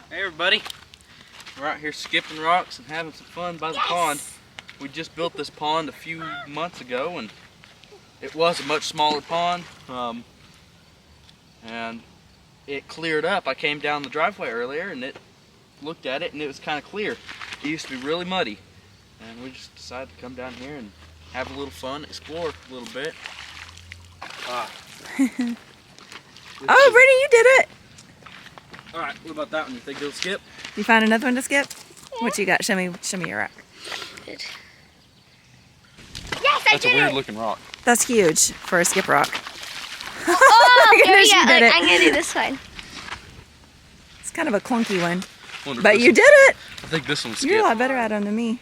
Hey everybody, we're out here skipping rocks and having some fun by the pond. We just built this pond a few months ago and it was a much smaller pond and it cleared up. I came down the driveway earlier and looked at it and it was kind of clear. It used to be really muddy and we just decided to come down here and have a little fun, explore a little bit. Oh, Brittany, you did it! Alright, what about that one? You think it'll skip? You find another one to skip? Yeah. What you got? Show me your rock. Good. Yes, That's a weird looking rock. That's huge for a skip rock. Oh, here we go. Did it. I'm gonna do this one. It's kind of a clunky one. But you did it! I think this one's skip. You're a lot better at them than me.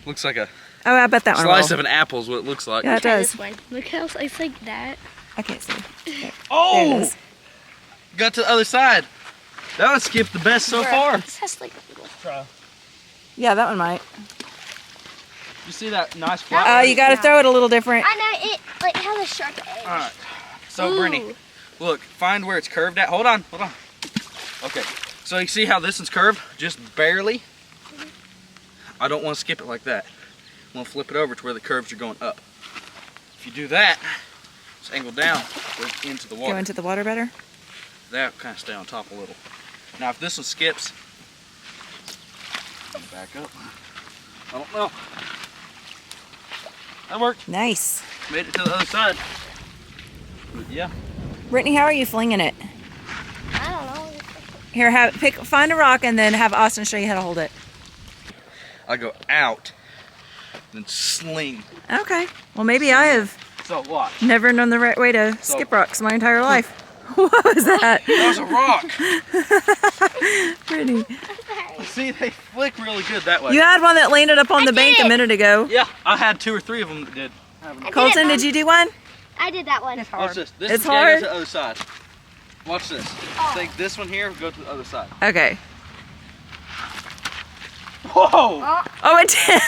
Looks like a Oh, I bet that one slice will. of an apple is what it looks like. Yeah, it does. This one. Look how it's like that. I can't see. There. Oh! There it is. Got to the other side. That one skipped the best so far. This has like a little. Try. Yeah, that one might. You see that nice flat? Oh, you got to throw it a little different. I know it like has a sharp edge. Alright. So, Brittany, look, find where it's curved at. Hold on. Okay. So you see how this one's curved? Just barely. I don't want to skip it like that. I want to flip it over to where the curves are going up. If you do that, it's angled down, goes into the water. Go into the water better? That kind of stay on top a little. Now if this one skips, back up. I don't know. That worked. Nice. Made it to the other side. But yeah. Brittany, how are you flinging it? I don't know. Here, find a rock and then have Austin show you how to hold it. I go out, then sling. Okay. Well, maybe I have So what? never known the right way to skip rocks my entire life. What was that? That was a rock. Brittany. See, they flick really good that way. You had one that landed up on the bank a minute ago. Yeah, I had 2 or 3 of them that did. Colton, did you do one? I did that one. Watch this. This It's is gotta go hard. to the other side. Watch this. Take this one here, go to the other side. Okay. Whoa! Oh, it did.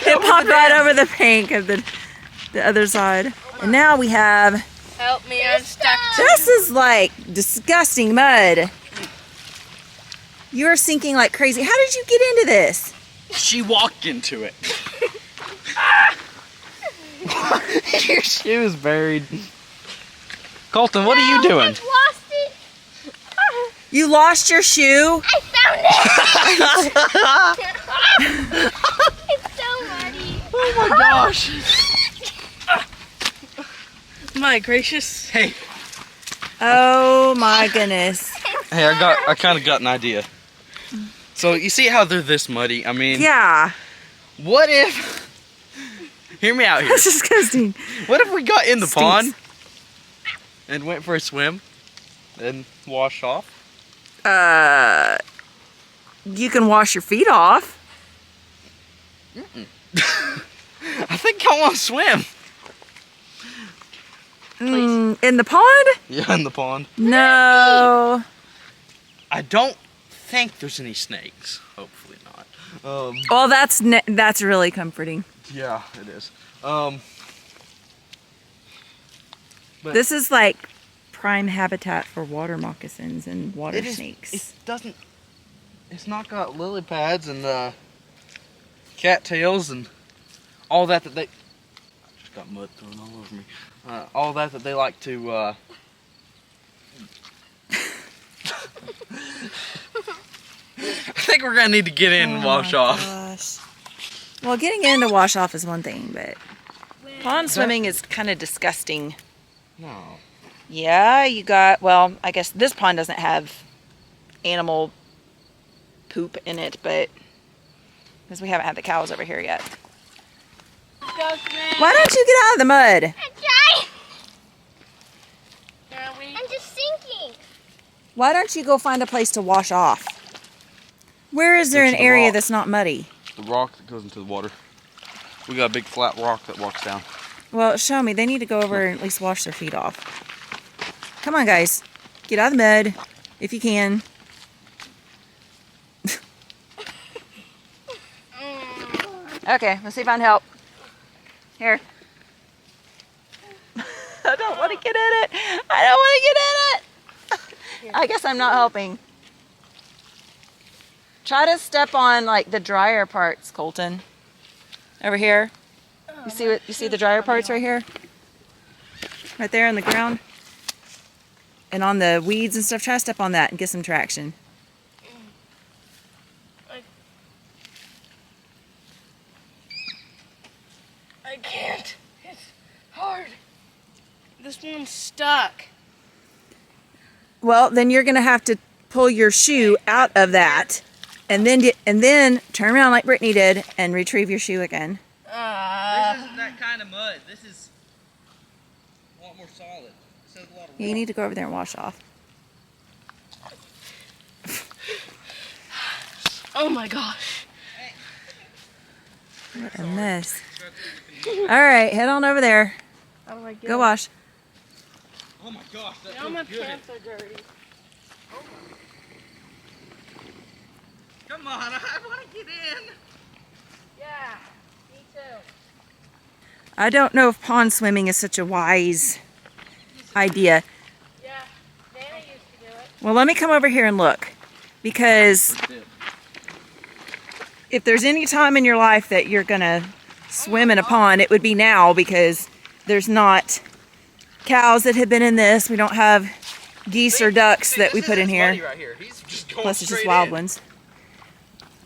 It popped right over the bank of the other side. And now we have... Help me, I'm stuck. This is like disgusting mud. You're sinking like crazy. How did you get into this? She walked into it. Your shoe is buried. Colton, what are you doing? I lost it. You lost your shoe? I found it. It's so muddy. Oh my gosh. My gracious. Hey. Oh my goodness. Hey, I kind of got an idea. So you see how they're this muddy? I mean, Yeah. what if? Hear me out here. That's disgusting. What if we got in the Stinks. pond and went for a swim and wash off? You can wash your feet off. I think I want to swim. In the pond? Yeah, in the pond. No. I don't think there's any snakes. Hopefully not. Well, that's really comforting. Yeah, it is. But This is like prime habitat for water moccasins and water snakes. It doesn't. It's not got lily pads and cattails and all that they. I just got mud thrown all over me. All that they like to. I think we're gonna need to get in and wash off. Gosh. Well, getting in to wash off is one thing, but pond swimming is kind of disgusting. No. Yeah, you got, well, I guess this pond doesn't have animal poop in it, but because we haven't had the cows over here yet. Why don't you get out of the mud? I'm trying. I'm just sinking. Why don't you go find a place to wash off? Where is there It's an the area rock. that's not muddy? The rock that goes into the water. We got a big flat rock that walks down. Well, show me. They need to go over and at least wash their feet off. Come on, guys. Get out of the mud if you can. Okay, let's see if I can help. Here. I don't want to get in it. I don't want to get in it. I guess I'm not helping. Try to step on like the drier parts, Colton. Over here. You see the drier parts right here? Right there on the ground? And on the weeds and stuff, try to step on that and get some traction. I can't. It's hard. This one's stuck. Well, then you're gonna have to pull your shoe out of that, and then turn around like Brittany did and retrieve your shoe again. This isn't that kind of mud. This is a lot more solid. This has a lot of You need to go over there and wash off. Oh my gosh. What a mess. All right, head on over there. How do I get Go wash. Oh my gosh, that Now my feels good. pants are dirty. Come on, I want to get in. Yeah, me too. I don't know if pond swimming is such a wise idea. Yeah, Dana used to do it. Well, let me come over here and look, because if there's any time in your life that you're gonna swim in a pond, it would be now, because there's not cows that have been in this. We don't have geese or ducks that we put in here. Right here. He's just going Plus it's just straight wild in. ones.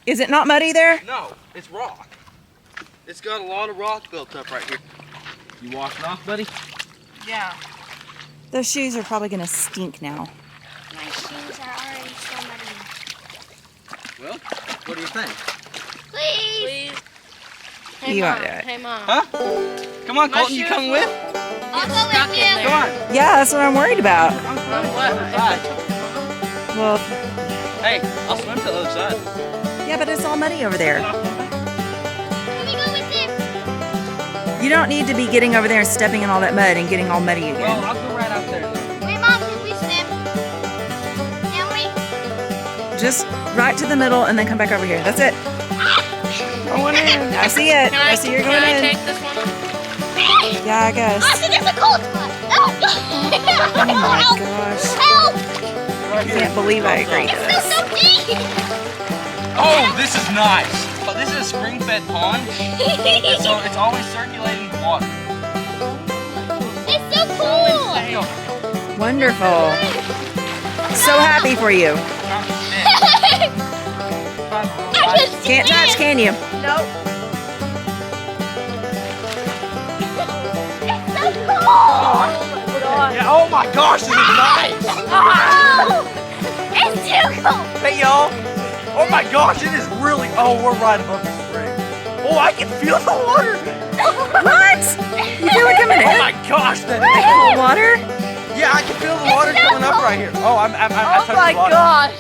Is it not muddy there? No, it's rock. It's got a lot of rock built up right here. You wash it off, buddy? Yeah. Those shoes are probably gonna stink now. My shoes are already so muddy. Well, what do you think? Please. Please. Hey, You Mom. want it. Hey, Mom. Huh? Come on, My Colton, you shoes coming will- with? I'll go stuck with in you. there. Come on. Yeah, that's what I'm worried about. What? Well, Hey, I'll swim to the other side. yeah, but it's all muddy over there. Let me go with him. You don't need to be getting over there and stepping in all that mud and getting all muddy Well, again. I'll go right out there. Wait, Mom, can we swim? Can we? Just right to the middle and then come back over here. That's it. Going in. I see it. I see you're going Can I in. take this one? Yeah, I guess. I think there's a cold spot. Oh, Oh my help! gosh. Help! I can't believe I agreed to It's this. so deep. Oh, this is nice. But this is a spring-fed pond, and so it's always circulating water. It's so cool. Wonderful. So happy for you. I can Can't touch, can you? Nope. It's so cool. Yeah, oh my gosh, this is nice. Oh, it's too cool. Hey, y'all. Oh my gosh, it is really, oh, we're right above the spring. Oh, I can feel the water. What? You feel it coming Oh in? my gosh, that Cool water? Yeah, I can feel the water coming up right here. Oh, I'm Oh touching my the water. gosh.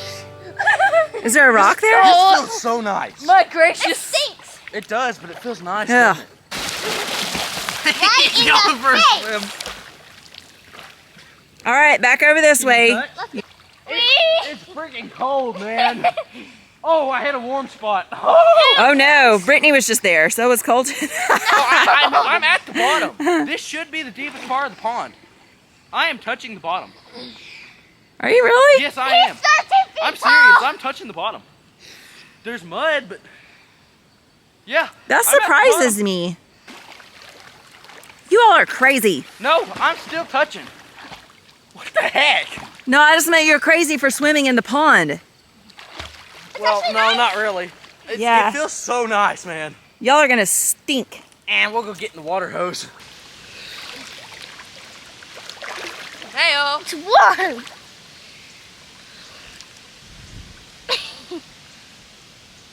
Is there a rock there? This feels so nice. My It gracious. stinks. It does, but it feels nice. Yeah. doesn't it? Right in Y'all the first face. swim. All right, back over this way. It's freaking cold, man. Oh, I hit a warm spot. Oh no, Brittany was just there. So was Colton. I'm at the bottom. This should be the deepest part of the pond. I am touching the bottom. Are you really? Yes, I am. He's 13 feet I'm tall. serious. I'm touching the bottom. There's mud, but yeah. That I'm at the surprises bottom. me. You all are crazy. No, I'm still touching. What the heck? No, I just meant you're crazy for swimming in the pond. Well, no, not really. Yeah. It feels so nice, man. Y'all are gonna stink. And we'll go get in the water hose. Hey-oh. It's warm.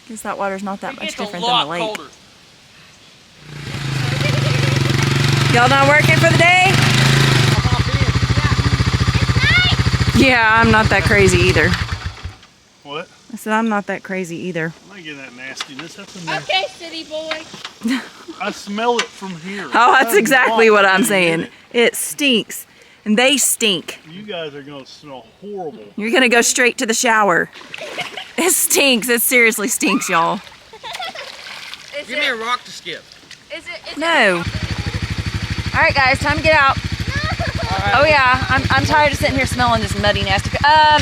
Guess that water's not that much It's different a than lot the lake. colder. Y'all not working for the day? Yeah, I'm not that crazy either. What? I said I'm not that crazy either. I'm not getting that nastiness. That's a nasty. Okay, city boy. I smell it from here. Oh, that's I'm exactly not what I'm gonna saying. get It stinks. And they stink. it. You guys are gonna smell horrible. You're gonna go straight to the shower. It stinks. It seriously stinks, y'all. Is Give me a rock to skip. Is it? No. All right, guys, time to get out. Oh yeah, I'm tired of sitting here smelling this muddy, nasty.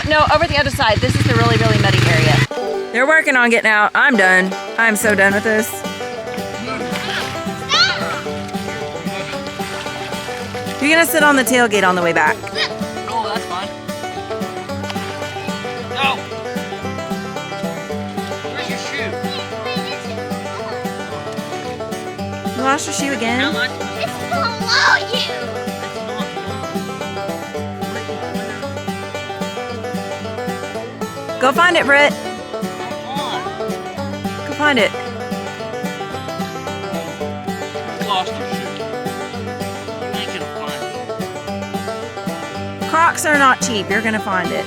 No, over the other side. This is the really, really muddy area. They're working on getting out. I'm done. I'm so done with this. You're gonna sit on the tailgate on the way back. Oh, that's fine. No! Where's your shoe? You lost your shoe again? It's below you. Go find it, Britt. Go find it. You lost your shoe. You ain't gonna find it. Crocs are not cheap. You're gonna find it.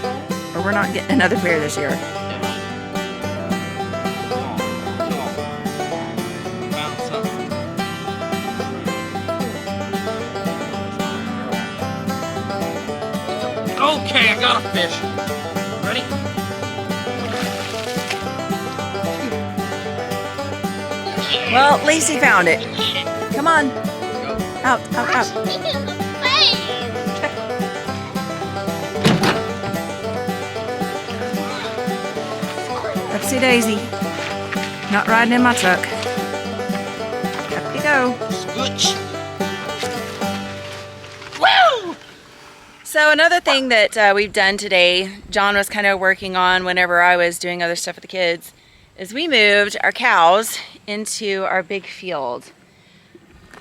Or we're not getting another pair this year. Found something. Okay, I got a fish. Ready? Well, at least he found it. Come on. Out, out, out. Upsy daisy. Not riding in my truck. Up you go. Scooch. So another thing that we've done today, John was kind of working on whenever I was doing other stuff with the kids, is we moved our cows into our big field.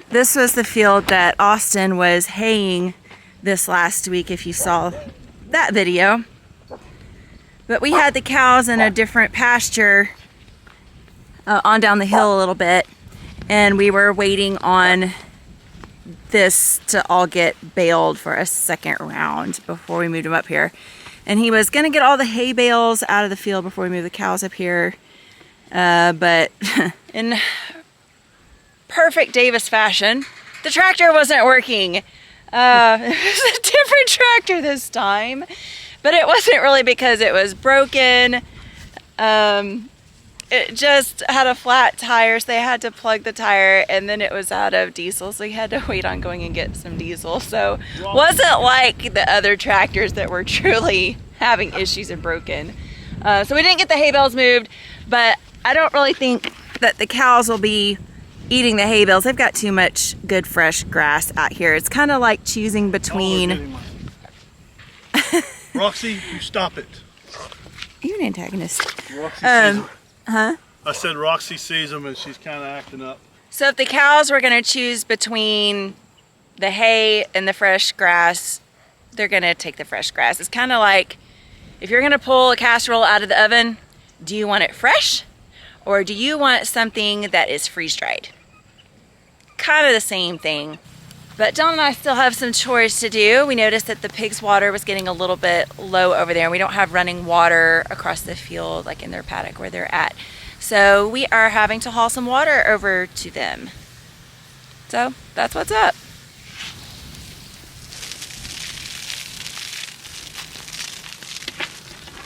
This was the field that Austin was haying this last week, if you saw that video. But we had the cows in a different pasture on down the hill a little bit, and we were waiting on this to all get baled for a second round before we moved them up here. And he was gonna get all the hay bales out of the field before we move the cows up here. But in perfect Davis fashion, the tractor wasn't working. It was a different tractor this time, but it wasn't really because it was broken. It just had a flat tire, so they had to plug the tire, and then it was out of diesel, so we had to wait on going and get some diesel. So wasn't like the other tractors that were truly having issues and broken. So we didn't get the hay bales moved, but I don't really think that the cows will be eating the hay bales. They've got too much good fresh grass out here. It's kind of like choosing between... Roxy, you stop it. You're an antagonist. Roxy sees them. Huh? I said Roxy sees them and she's kind of acting up. So if the cows were going to choose between the hay and the fresh grass, they're going to take the fresh grass. It's kind of like if you're going to pull a casserole out of the oven, do you want it fresh or do you want something that is freeze-dried? Kind of the same thing. But John and I still have some chores to do. We noticed that the pig's water was getting a little bit low over there, and we don't have running water across the field like in their paddock where they're at. So we are having to haul some water over to them. So that's what's up.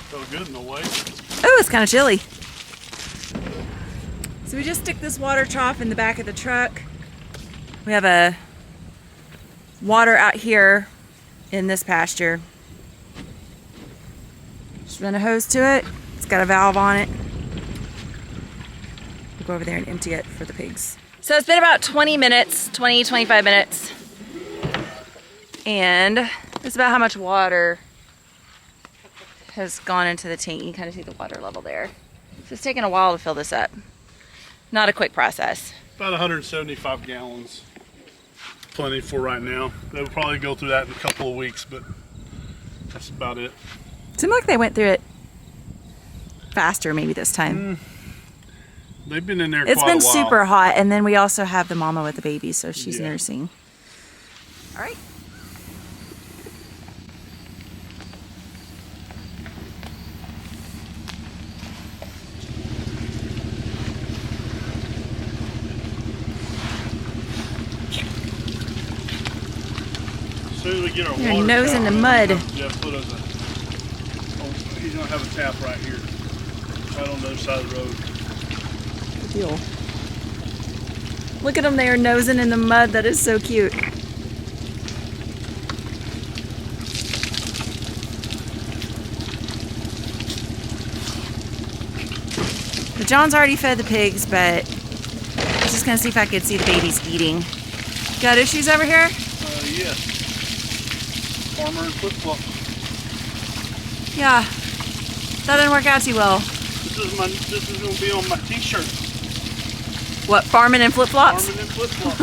Felt good in a way. Oh, it's kind of chilly. So we just stick this water trough in the back of the truck. We have a water out here in this pasture. Just run a hose to it. It's got a valve on it. We'll go over there and empty it for the pigs. So it's been about 20 minutes, 20, 25 minutes. And it's about how much water has gone into the tank. You can kind of see the water level there. So it's taken a while to fill this up. Not a quick process. About 175 gallons. Plenty for right now. They'll probably go through that in a couple of weeks, but that's about it. Seemed like they went through it faster maybe this time. They've been in there It's quite a been while. super hot, and then we also have the mama with the baby, so she's Yeah. nursing. All right. As soon as we get our Your water nose in tap, the mud. Jeff put us he's gonna have a tap right here, right on the other side of the road. Good deal. Look at them there nosing in the mud. That is so cute. But John's already fed the pigs, but I was just gonna see if I could see the babies eating. Got issues over here? Yes. Farmer and flip-flop. Yeah. That didn't work out too well. This is gonna be on my t-shirt. What, farming and flip-flops? Farming and flip-flops.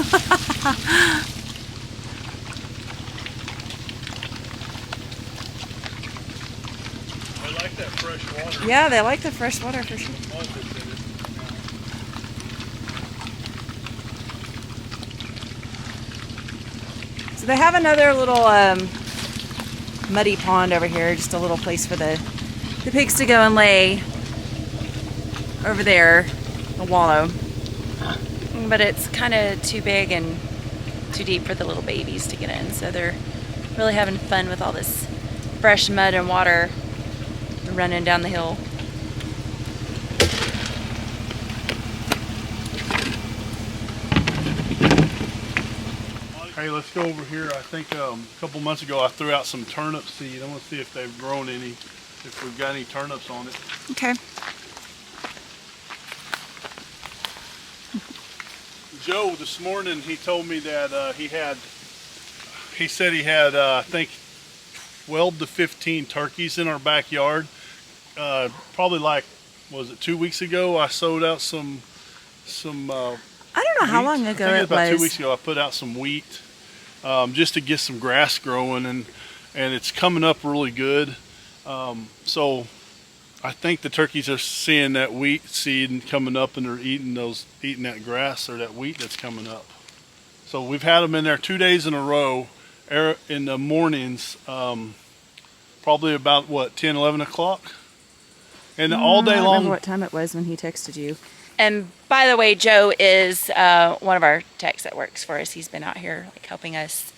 I like that fresh water. Yeah, they like the fresh water for sure. The mud that's in it. So they have another little muddy pond over here, just a little place for the pigs to go and lay over there, a wallow. But it's kind of too big and too deep for the little babies to get in, so they're really having fun with all this fresh mud and water running down the hill. Hey, let's go over here. I think a couple months ago I threw out some turnip seed. I want to see if they've grown any, if we've got any turnips on it. Okay. Joe, this morning, he told me that he said he had, I think, 12 to 15 turkeys in our backyard. Probably like, was it 2 weeks ago? I sowed out some I don't know how wheat. long I ago think it about was. 2 weeks ago I put out some wheat just to get some grass growing, and it's coming up really good. So I think the turkeys are seeing that wheat seed and coming up, and they're eating that grass or that wheat that's coming up. So we've had them in there 2 days in a row in the mornings, probably about what, 10, 11 o'clock? And all day I don't long. remember what time it was when he texted you. And by the way, Joe is one of our techs that works for us. He's been out here like helping us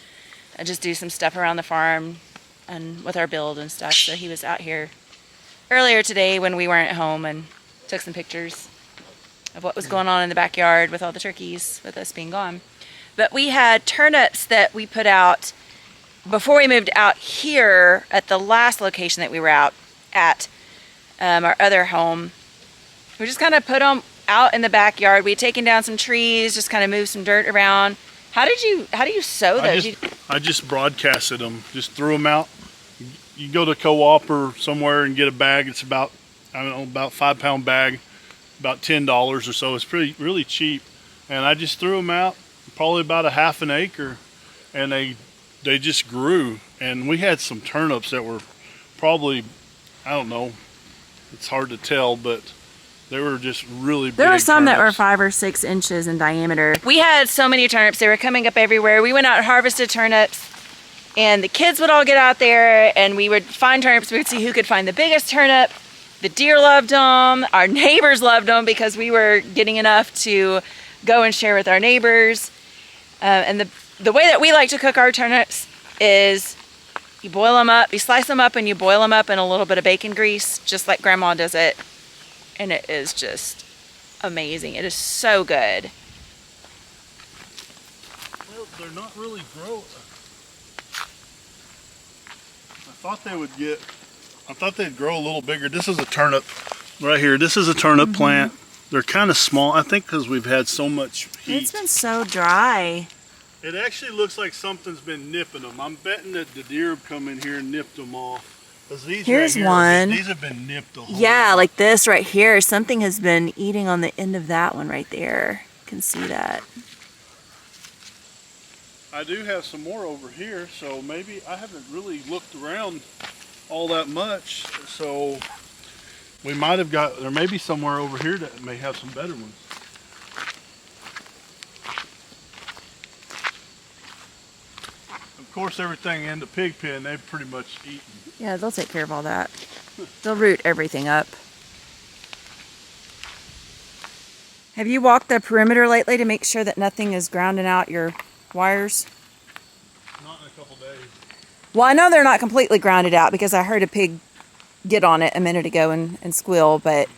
just do some stuff around the farm and with our build and stuff. So he was out here earlier today when we weren't at home and took some pictures of what was going on in the backyard with all the turkeys, with us being gone. But we had turnips that we put out before we moved out here at the last location that we were out at, our other home. We just kind of put them out in the backyard. We had taken down some trees, just kind of moved some dirt around. How do you sow those? I just broadcasted them, just threw them out. You go to co-op or somewhere and get a bag. It's about, I don't know, about 5-pound bag, about $10 or so. It's really cheap. And I just threw them out, probably about a half an acre, and they just grew. And we had some turnips that were probably, I don't know, it's hard to tell, but they were just really big. There were some that were turnips. 5 or 6 inches in diameter. We had so many turnips. They were coming up everywhere. We went out and harvested turnips, and the kids would all get out there, and we would find turnips. We would see who could find the biggest turnip. The deer loved them. Our neighbors loved them because we were getting enough to go and share with our neighbors. And the way that we like to cook our turnips is you boil them up, you slice them up, and you boil them up in a little bit of bacon grease, just like Grandma does it. And it is just amazing. It is so good. Well, they're not really growing. I thought they'd grow a little bigger. This is a turnip right here. This is a turnip plant. They're kind of small, I think, because we've had so much heat. It's been so dry. It actually looks like something's been nipping them. I'm betting that the deer have come in here and nipped them off. 'Cause these Here's right here, one. These have been nipped a whole Yeah, lot. like this right here. Something has been eating on the end of that one right there. You can see that. I do have some more over here, so maybe I haven't really looked around all that much. So we might have got, there may be somewhere over here that may have some better ones. Of course, everything in the pig pen, they've pretty much eaten. Yeah, they'll take care of all that. They'll root everything up. Have you walked the perimeter lately to make sure that nothing is grounding out your wires? Not in a couple days. Well, I know they're not completely grounded out because I heard a pig get on it a minute ago and squeal, but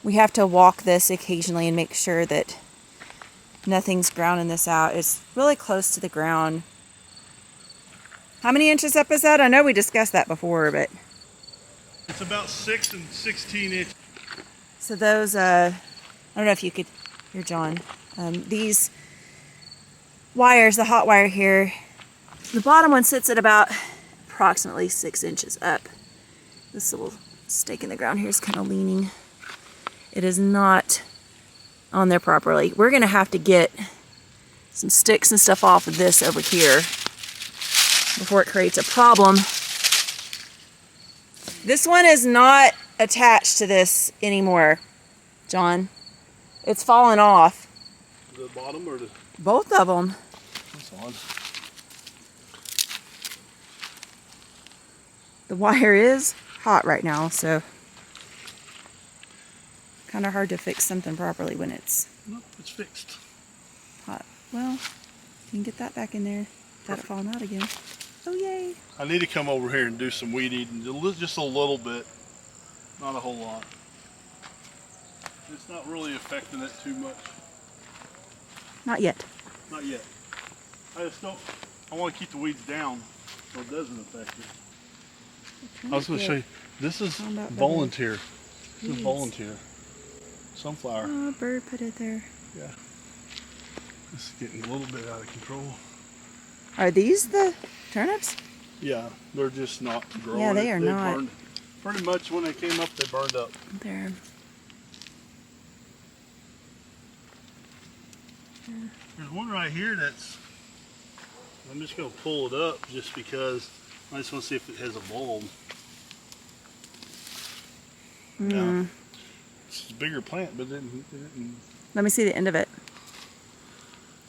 we have to walk this occasionally and make sure that nothing's grounding this out. It's really close to the ground. How many inches up is that? I know we discussed that before, but... It's about 6 and 16 inches. So those, I don't know if you could hear John. These wires, the hot wire here, the bottom one sits at about approximately 6 inches up. This little stake in the ground here is kind of leaning. It is not on there properly. We're gonna have to get some sticks and stuff off of this over here before it creates a problem. This one is not attached to this anymore, John. It's fallen off. The bottom or the... Both of them. That's odd. The wire is hot right now, so kind of hard to fix something properly when it's Nope, it's fixed. hot. Well, you can get that back in there without it falling out again. Oh, yay. I need to come over here and do some weed eating, just a little bit, not a whole lot. It's not really affecting it too much. Not yet. Not yet. I just don't, I want to keep the weeds down so it doesn't affect it. I was going to show you, this is Found out better. volunteer. This is Yes. volunteer. Sunflower. Oh, bird put it there. Yeah. This is getting a little bit out of control. Are these the turnips? Yeah, they're just not growing. Yeah, they are not. Burned, pretty much when they came up, they burned up. There. There's one right here that's, I'm just going to pull it up just because I just want to see if it has a bulb. Yeah. It's a bigger plant, but it didn't Let me see the end of it.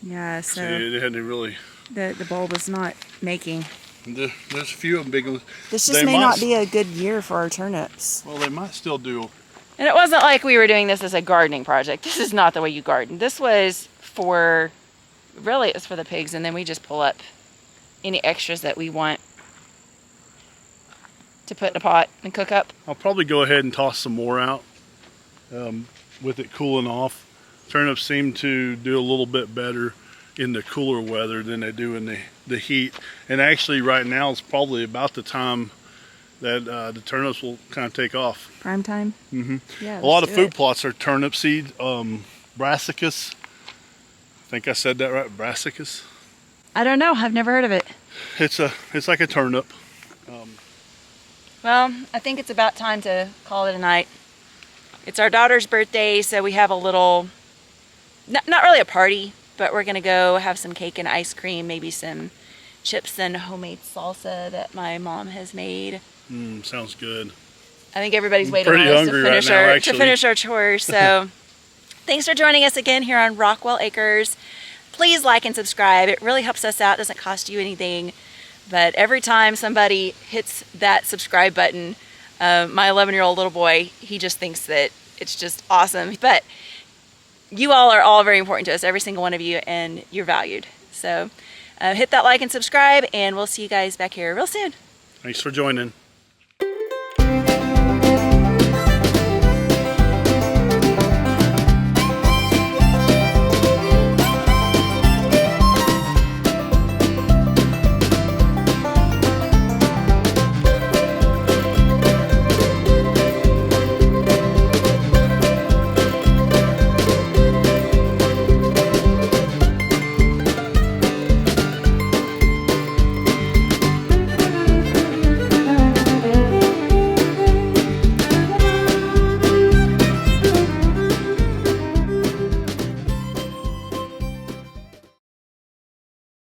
Yeah, so see, it hadn't really. the bulb is not making. There's a few of them big ones. This just They may might not s- be a good year for our turnips. Well, they might still do. And it wasn't like we were doing this as a gardening project. This is not the way you garden. This was for, really it was for the pigs, and then we just pull up any extras that we want to put in a pot and cook up. I'll probably go ahead and toss some more out with it cooling off. Turnips seem to do a little bit better in the cooler weather than they do in the heat. And actually right now is probably about the time that the turnips will kind of take off. Prime time? Mm-hmm. Yeah. A lot of food plots are turnip seed, brassicas. I think I said that right, brassicas. I don't know. I've never heard of it. It's like a turnip. Well, I think it's about time to call it a night. It's our daughter's birthday, so we have a little, not really a party, but we're gonna go have some cake and ice cream, maybe some chips and homemade salsa that my mom has made. Sounds good. I think everybody's waiting pretty on us to hungry finish, right now, to actually. finish our chores. So thanks for joining us again here on Rockwell Acres. Please like and subscribe. It really helps us out. It doesn't cost you anything. But every time somebody hits that subscribe button, my 11-year-old little boy, he just thinks that it's just awesome. But you all are all very important to us, every single one of you, and you're valued. So hit that like and subscribe, and we'll see you guys back here real soon. Thanks for joining.